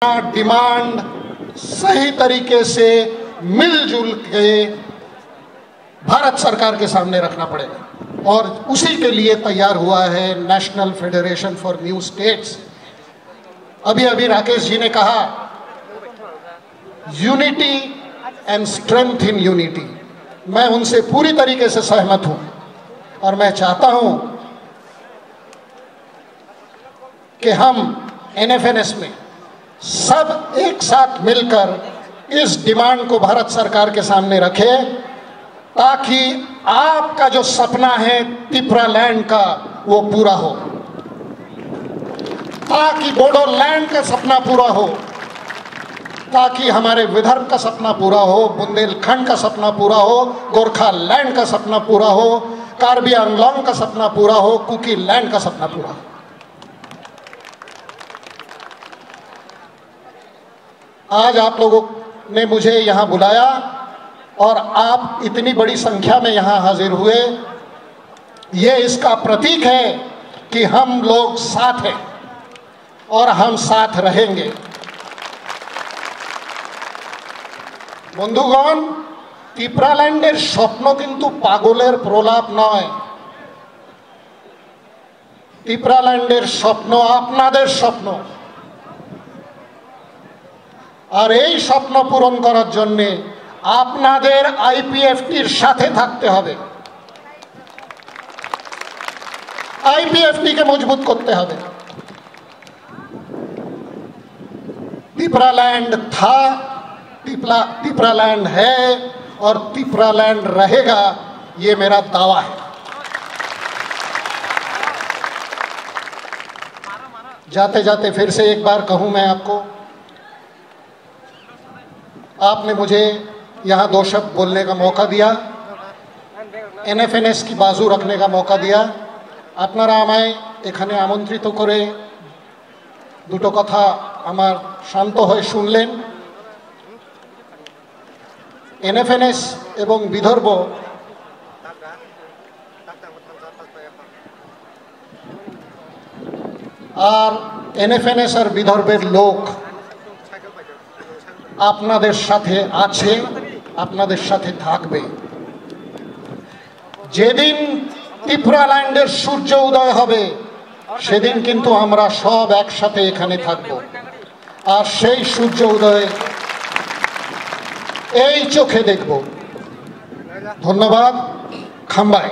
Demand सही तरीके से मिलजुल के भारत सरकार के सामने रखना पड़ेगा और उसी के लिए तैयार हुआ है national federation for new states. अभी अभी राकेश जी ने कहा unity and strength in unity, मैं उनसे पूरी तरीके से सहमत हूं और मैं चाहता हूं कि हम एनएफएनएस में सब एक साथ मिलकर इस डिमांड को भारत सरकार के सामने रखें ताकि आपका जो सपना है तिपरालैंड का वो पूरा हो, ताकि बोडोलैंड का सपना पूरा हो, ताकि हमारे विदर्भ का सपना पूरा हो, बुंदेलखंड का सपना पूरा हो, गोरखालैंड का सपना पूरा हो, कार्बी आंगलोंग का सपना पूरा हो, कुकी लैंड का सपना पूरा हो। आज आप लोगों ने मुझे यहाँ बुलाया और आप इतनी बड़ी संख्या में यहाँ हाजिर हुए, ये इसका प्रतीक है कि हम लोग साथ हैं और हम साथ रहेंगे। বন্ধুগণ, ত্রিপুরাল্যান্ডের স্বপ্ন কিন্তু পাগলের প্রলাপ নয়। ত্রিপুরাল্যান্ডের স্বপ্ন আপনাদের স্বপ্ন, আর এই স্বপ্ন পূরণ করার জন্য আপনাদের আইপিএফটির সাথে থাকতে হবে, আইপিএফটিকে মজবুত করতে হবে। त्रिपुरालैंड था, त्रिपुरालैंड है और त्रिपुरालैंड रहेगा, ये मेरा दावा है। जाते जाते फिर से एक बार कहूं मैं आपको, आपने मुझे यहाँ दो शब्द बोलने का मौका दिया, एनएफएनएस की बाजू रखने का मौका दिया। আপনারা আমায় এখানে আমন্ত্রিত করে দুটো কথা আমার শান্ত হয়ে শুনলেন। এনএফএনএস এবং বিদর্ভ আর এনএফএনএস আর বিদর্ভের লোক আপনাদের সাথে আছে, আপনাদের সাথে থাকবে। যেদিন ত্রিপুরাল্যান্ডের সূর্য উদয় হবে সেদিন কিন্তু আমরা সব একসাথে এখানে থাকব, আর সেই সূর্য উদয় এই চোখে দেখব। ধন্যবাদ। খাম্বাই।